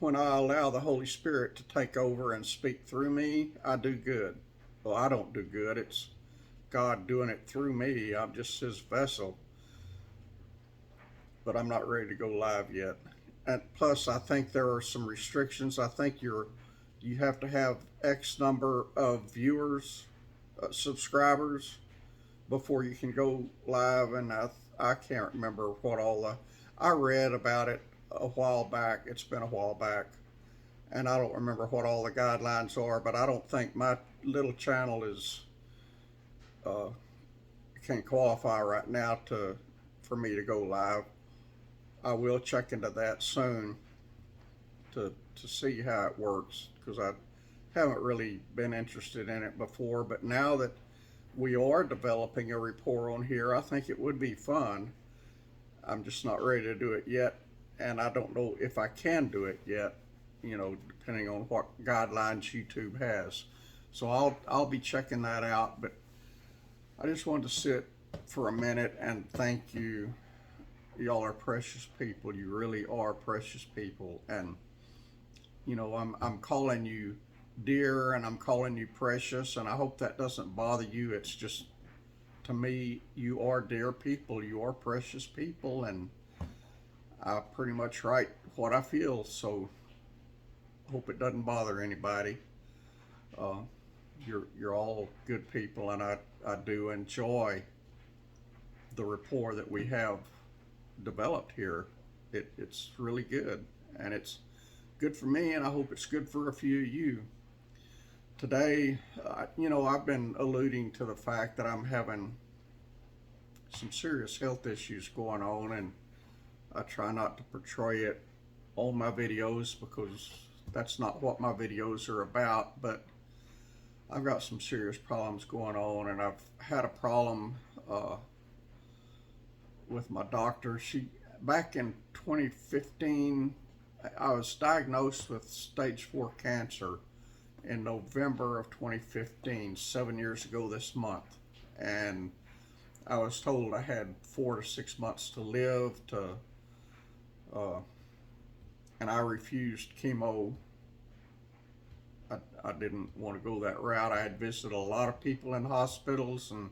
when I allow the Holy Spirit to take over and speak through me, I do good. Well, I don't do good. It's God doing it through me. I'm just His vessel, but I'm not ready to go live yet. And plus, I think there are some restrictions. I think you have to have X number of viewers, subscribers, before you can go live. And I can't remember what all the I read about it a while back. It's been a while back, and I don't remember what all the guidelines are. But I don't think my little channel is uh, can qualify right now to for me to go live. I will check into that soon to see how it works, because I haven't really been interested in it before. But now that we are developing a rapport on here, I think it would be fun. I'm just not ready to do it yet, and I don't know if I can do it yet, depending on what guidelines YouTube has. So I'll be checking that out. But I just wanted to sit for a minute and thank you. Y'all are precious people. You really are precious people. And I'm calling you dear, and I'm calling you precious, and I hope that doesn't bother you. It's just, to me, you are dear people. You are precious people, and I pretty much write what I feel. So I hope it doesn't bother anybody. Uh, you're all good people, and I do enjoy the rapport that we have developed here. It's really good, and it's good for me, and I hope it's good for a few of you. Today, I've been alluding to the fact that I'm having some serious health issues going on, and I try not to portray it on my videos because that's not what my videos are about. But I've got some serious problems going on, and I've had a problem with my doctor. Back in 2015, I was diagnosed with stage 4 cancer in November of 2015, 7 years ago this month. And I was told I had 4 to 6 months to live, and I refused chemo. I didn't want to go that route. I had visited a lot of people in hospitals and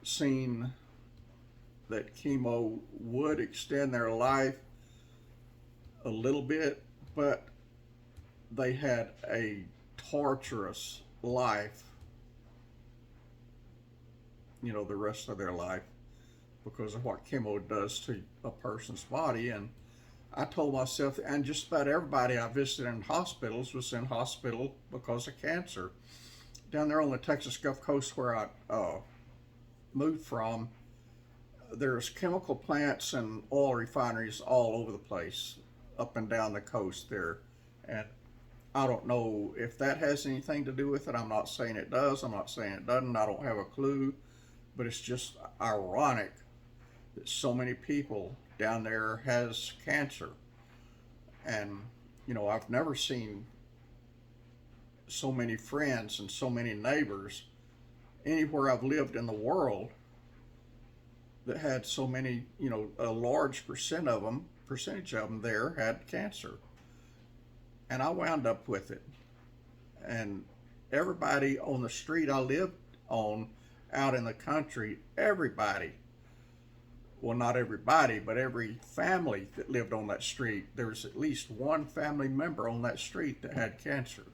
seen that chemo would extend their life a little bit, but they had a torturous life, the rest of their life, because of what chemo does to a person's body. And I told myself, and just about everybody I visited in hospitals was in hospital because of cancer. Down there on the Texas Gulf Coast where I moved from, there's chemical plants and oil refineries all over the place, up and down the coast there. And I don't know if that has anything to do with it. I'm not saying it does. I'm not saying it doesn't. I don't have a clue. But it's just ironic that so many people down there has cancer. And, I've never seen so many friends and so many neighbors anywhere I've lived in the world that had so many, a large percentage of them there had cancer. And I wound up with it. And everybody on the street I lived on out in the country, everybody, well, not everybody, but every family that lived on that street, there was at least one family member on that street that had cancer.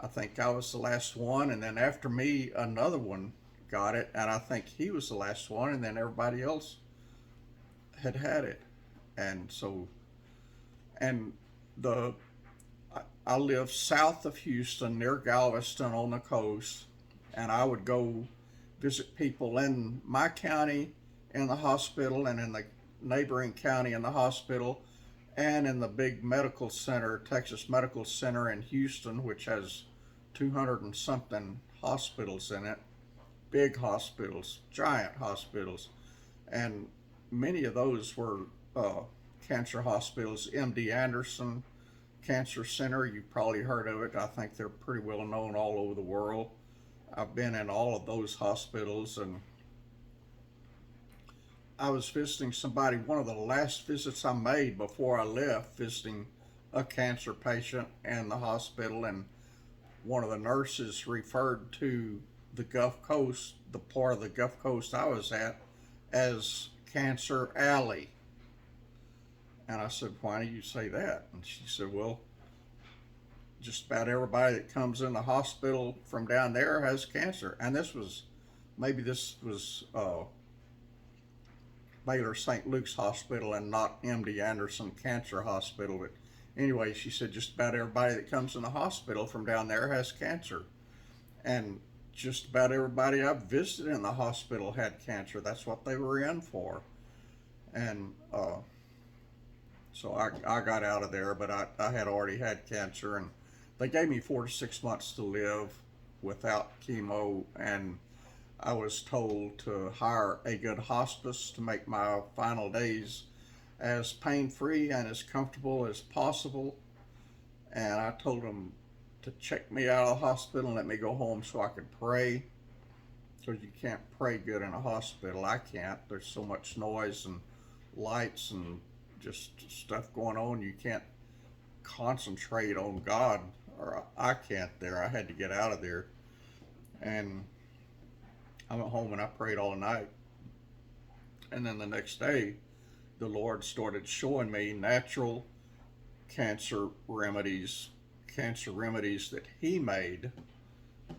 I think I was the last one, and then after me, another one got it, and I think he was the last one, and then everybody else had it. And so, and I live south of Houston, near Galveston on the coast, and I would go visit people in my county in the hospital, and in the neighboring county in the hospital, and in the big medical center, Texas Medical Center in Houston, which has 200 and something hospitals in it. Big hospitals, giant hospitals, and many of those were cancer hospitals. MD Anderson Cancer Center, you've probably heard of it. I think they're pretty well known all over the world. I've been in all of those hospitals, and I was visiting somebody, one of the last visits I made before I left, visiting a cancer patient in the hospital, and one of the nurses referred to the Gulf Coast, the part of the Gulf Coast I was at, as Cancer Alley. And I said, "Why do you say that?" And she said, "Well, just about everybody that comes in the hospital from down there has cancer." And this was Baylor St. Luke's Hospital and not MD Anderson Cancer Hospital. But anyway, she said just about everybody that comes in the hospital from down there has cancer. And just about everybody I've visited in the hospital had cancer. That's what they were in for. And so I got out of there, but I had already had cancer, and they gave me 4 to 6 months to live without chemo, and I was told to hire a good hospice to make my final days as pain-free and as comfortable as possible. And I told them to check me out of the hospital and let me go home so I could pray, because you can't pray good in a hospital. I can't. There's so much noise and lights and just stuff going on. You can't concentrate on God, or I can't there. I had to get out of there. And I went home and I prayed all night. And then the next day, the Lord started showing me natural cancer remedies that He made,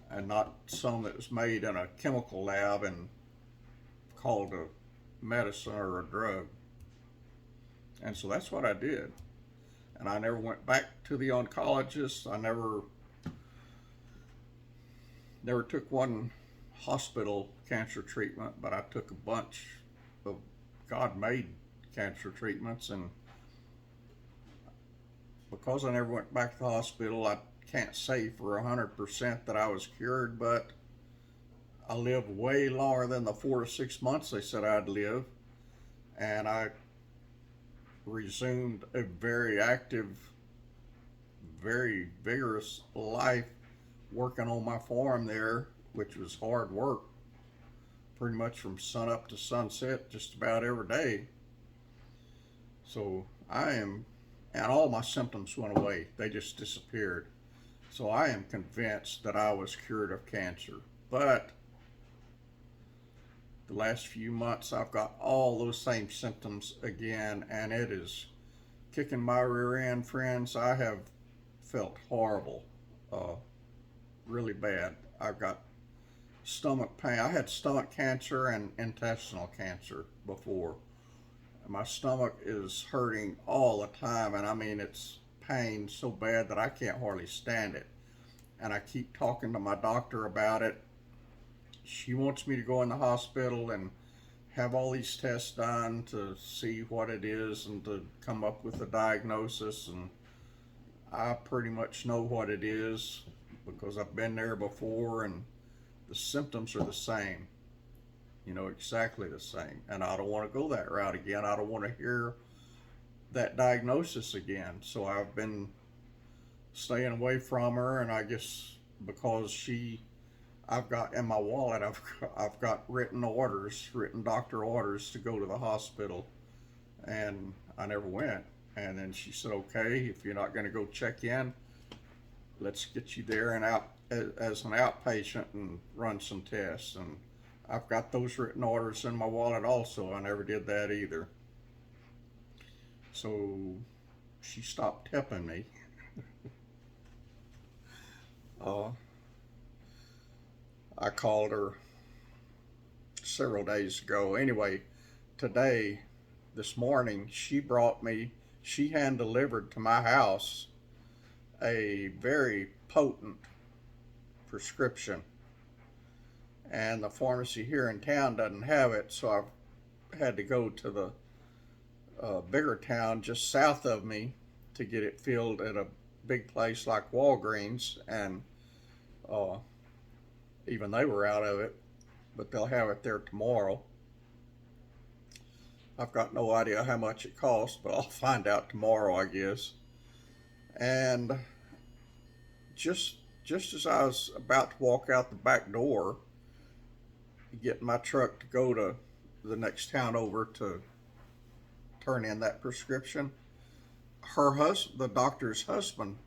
and not some that was made in a chemical lab and called a medicine or a drug. And so that's what I did. And I never went back to the oncologist. I never took one hospital cancer treatment, but I took a bunch of God-made cancer treatments. And because I never went back to the hospital, I can't say for 100% that I was cured, but I lived way longer than the 4 to 6 months they said I'd live. And I resumed a very active, very vigorous life working on my farm there, which was hard work, pretty much from sun up to sunset, just about every day. So and all my symptoms went away. They just disappeared. So I am convinced that I was cured of cancer. But the last few months, I've got all those same symptoms again, and it is kicking my rear end, friends. I have felt horrible, really bad. I've got stomach pain. I had stomach cancer and intestinal cancer before. My stomach is hurting all the time, and I mean, it's pain so bad that I can't hardly stand it. And I keep talking to my doctor about it. She wants me to go in the hospital and have all these tests done to see what it is and to come up with a diagnosis. And I pretty much know what it is because I've been there before, and the symptoms are the same, exactly the same. And I don't want to go that route again. I don't want to hear that diagnosis again. So I've been staying away from her, and I guess because I've got in my wallet, I've got written doctor orders to go to the hospital, and I never went. And then she said, "Okay, if you're not going to go check in, let's get you there and out as an outpatient and run some tests." And I've got those written orders in my wallet also. I never did that either. So she stopped tipping me. I called her several days ago. Anyway, this morning, she hand delivered to my house a very potent prescription. And the pharmacy here in town doesn't have it, so I've had to go to the bigger town just south of me to get it filled at a big place like Walgreens. And even they were out of it, but they'll have it there tomorrow. I've got no idea how much it costs, but I'll find out tomorrow, I guess. And just as I was about to walk out the back door, get my truck to go to the next town over to turn in that prescription, I the doctor's husband,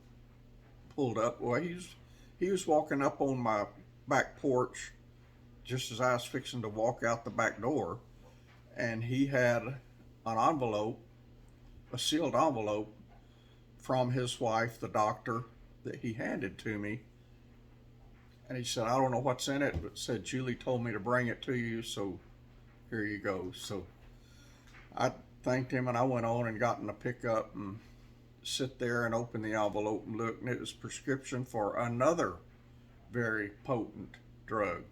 pulled up. Well, he was walking up on my back porch just as I was fixing to walk out the back door, and he had an envelope, a sealed envelope from his wife, the doctor, that he handed to me. And he said, I don't know what's in it, but said, Julie told me to bring it to you, so here you go. So I thanked him, and I went on and got in the pickup and sit there and open the envelope and look, and it was prescription for another very potent drug.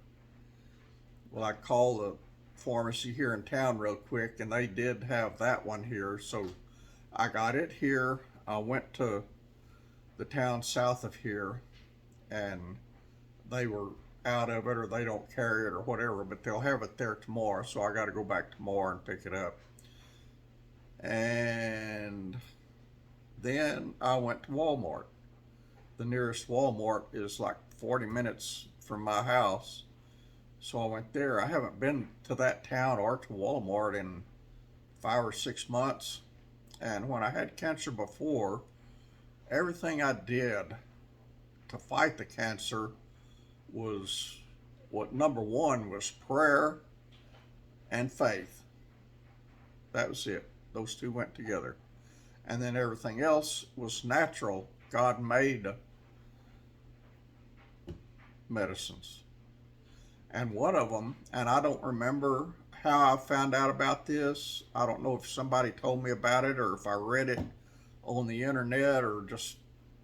Well, I called the pharmacy here in town real quick, and they did have that one here, so I got it here. I went to the town south of here, and they were out of it, or they don't carry it or whatever, but they'll have it there tomorrow, so I got to go back tomorrow and pick it up. And then I went to Walmart. The nearest Walmart is like 40 minutes from my house, so I went there. I haven't been to that town or to Walmart in 5 or 6 months, and when I had cancer before, everything I did to fight the cancer was, what number one was prayer and faith. That was it. Those two went together. And then everything else was natural. God made medicines. And one of them, and I don't remember how I found out about this. I don't know if somebody told me about it or if I read it on the internet or just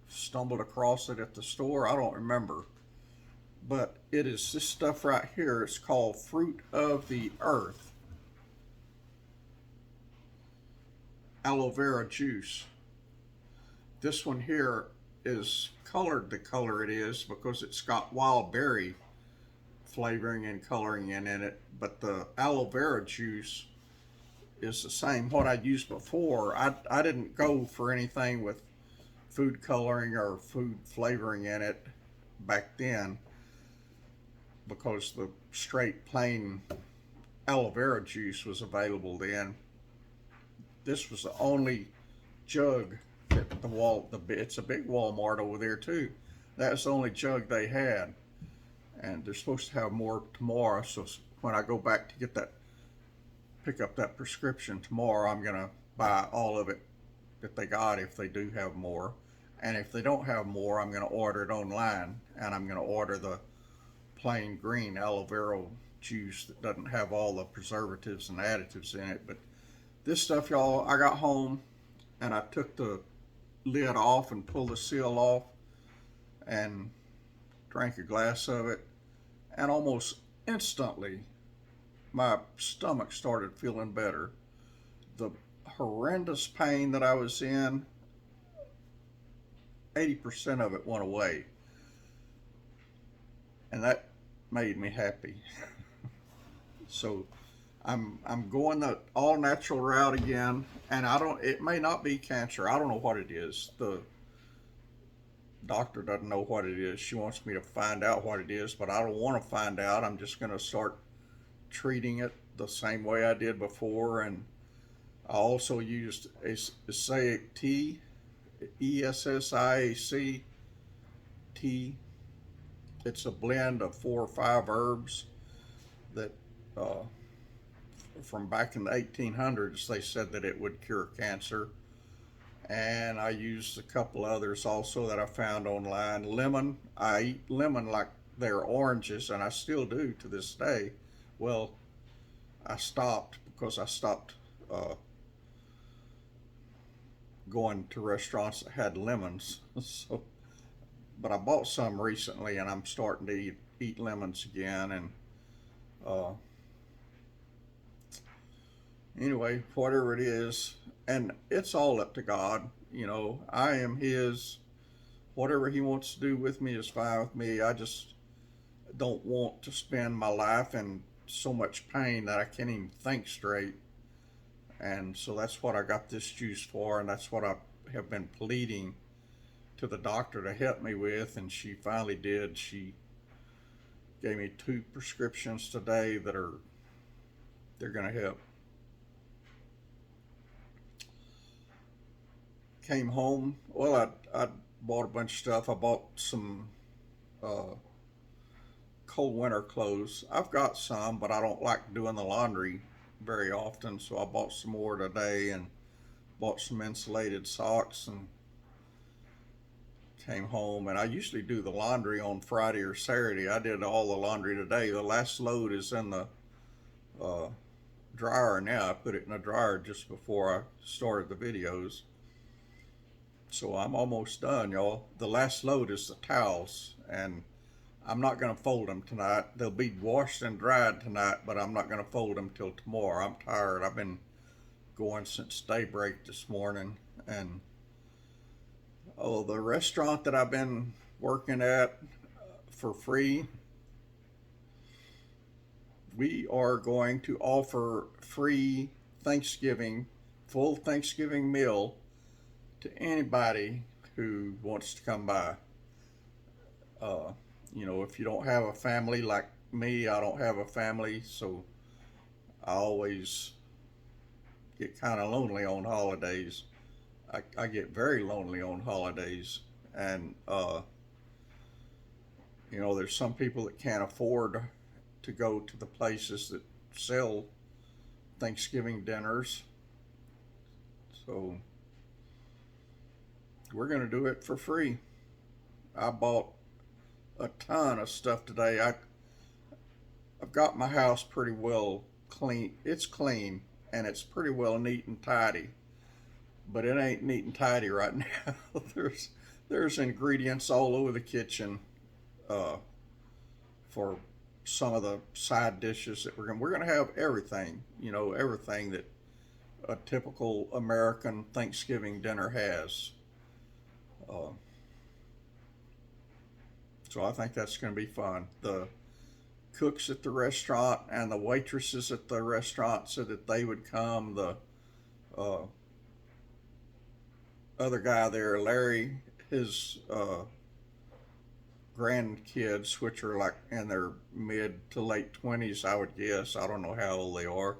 stumbled across it at the store. I don't remember. But it is this stuff right here. It's called Fruit of the Earth aloe vera juice. This one here is colored the color it is because it's got wild berry flavoring and coloring in it, but the aloe vera juice is the same what I used before. I didn't go for anything with food coloring or food flavoring in it back then, because the straight plain aloe vera juice was available then. This was the only jug that it's a big Walmart over there too. That's the only jug they had, and they're supposed to have more tomorrow. So when I go back to pick up that prescription tomorrow, I'm gonna buy all of it that they got if they do have more, and if they don't have more, I'm gonna order it online, and I'm gonna order the plain green aloe vera juice that doesn't have all the preservatives and additives in it. But this stuff, y'all, I got home and I took the lid off and pulled the seal off and drank a glass of it, and almost instantly my stomach started feeling better. The horrendous pain that I was in, 80% of it went away, and that made me happy. So I'm going the all natural route again, and it may not be cancer. I don't know what it is. The doctor doesn't know what it is. She wants me to find out what it is, but I don't want to find out. I'm just going to start treating it the same way I did before. And I also used Essaic tea, Essiac tea. It's a blend of 4 or 5 herbs that from back in the 1800s, they said that it would cure cancer. And I used a couple others also that I found online. Lemon, I eat lemon like they're oranges, and I still do to this day. Well, I stopped because I stopped going to restaurants that had lemons. So, but I bought some recently, and I'm starting to eat lemons again. And anyway, whatever it is, and it's all up to God. You know, I am His. Whatever He wants to do with me is fine with me. I just don't want to spend my life in so much pain that I can't even think straight. And so that's what I got this juice for, and that's what I have been pleading to the doctor to help me with, and she finally did. She gave me 2 prescriptions today they're going to help came home. Well, I bought a bunch of stuff. I bought some uh, cold winter clothes. I've got some, but I don't like doing the laundry very often, so I bought some more today and bought some insulated socks and came home. And I usually do the laundry on Friday or Saturday. I did all the laundry today. The last load is in the uh, dryer now. I put it in the dryer just before I started the videos. So I'm almost done, y'all. The last load is the towels, and I'm not going to fold them tonight. They'll be washed and dried tonight, but I'm not going to fold them till tomorrow. I'm tired. I've been going since daybreak this morning. And oh, the restaurant that I've been working at for free, we are going to offer free Thanksgiving, full Thanksgiving meal to anybody who wants to come by. Uh, if you don't have a family like me, I don't have a family, so I always get kind of lonely on holidays. I get very lonely on holidays, and there's some people that can't afford to go to the places that sell Thanksgiving dinners, so we're going to do it for free. I bought a ton of stuff today. I've got my house pretty well clean. It's clean and it's pretty well neat and tidy, but it ain't neat and tidy right now. there's ingredients all over the kitchen for some of the side dishes that we're gonna have everything. Everything that a typical American Thanksgiving dinner has. Uh, so I think that's going to be fun. The cooks at the restaurant and the waitresses at the restaurant said that they would come. The uh, other guy there, Larry, his grandkids, which are like in their mid to late 20s, I would guess. I don't know how old they are.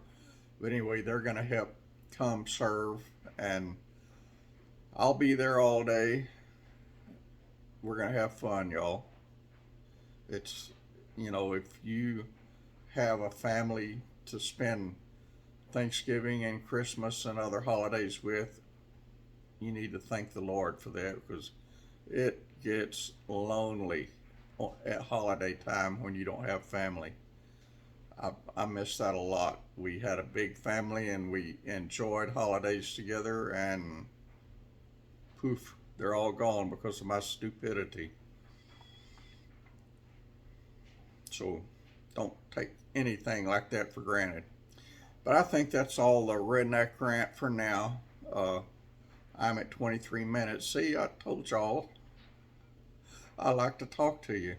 But anyway, they're going to help come serve, and I'll be there all day. We're going to have fun, y'all. It's, if you have a family to spend Thanksgiving and Christmas and other holidays with, you need to thank the Lord for that, because it gets lonely at holiday time when you don't have family. I miss that a lot. We had a big family and we enjoyed holidays together, and poof, they're all gone because of my stupidity. So don't take anything like that for granted. But I think that's all the redneck rant for now. I'm at 23 minutes. See, I told y'all I like to talk to you.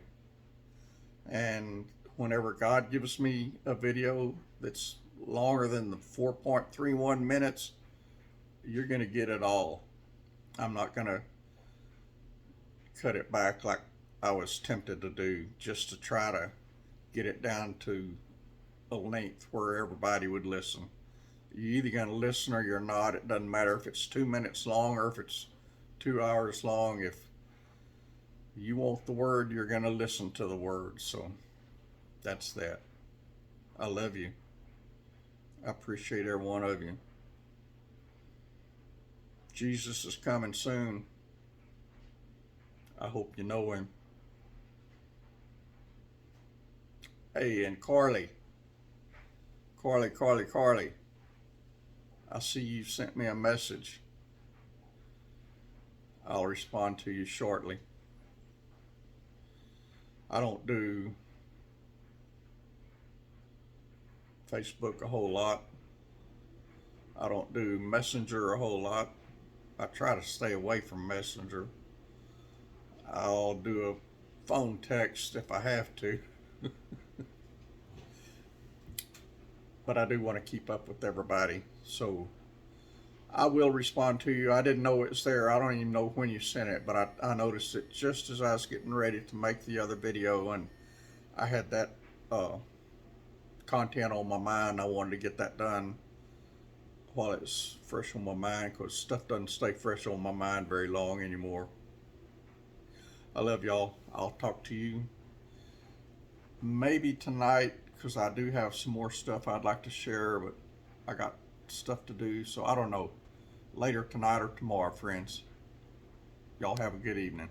And whenever God gives me a video that's longer than the 4.31 minutes, you're going to get it all. I'm not going to cut it back like I was tempted to do, just to try to get it down to a length where everybody would listen. You're either going to listen or you're not. It doesn't matter if it's 2 minutes long or if it's 2 hours long. If you want the word, you're going to listen to the word. So that's that. I love you. I appreciate every one of you. Jesus is coming soon. I hope you know him. Hey, and Carly, I see you sent me a message. I'll respond to you shortly. I don't do Facebook a whole lot. I don't do Messenger a whole lot. I try to stay away from Messenger. I'll do a phone text if I have to. But I do want to keep up with everybody. So I will respond to you. I didn't know it was there. I don't even know when you sent it, but I noticed it just as I was getting ready to make the other video, and I had that content on my mind. I wanted to get that done while it's fresh on my mind, because stuff doesn't stay fresh on my mind very long anymore. I love y'all. I'll talk to you maybe tonight, because I do have some more stuff I'd like to share, but I got stuff to do, so I don't know. Later tonight or tomorrow, friends. Y'all have a good evening.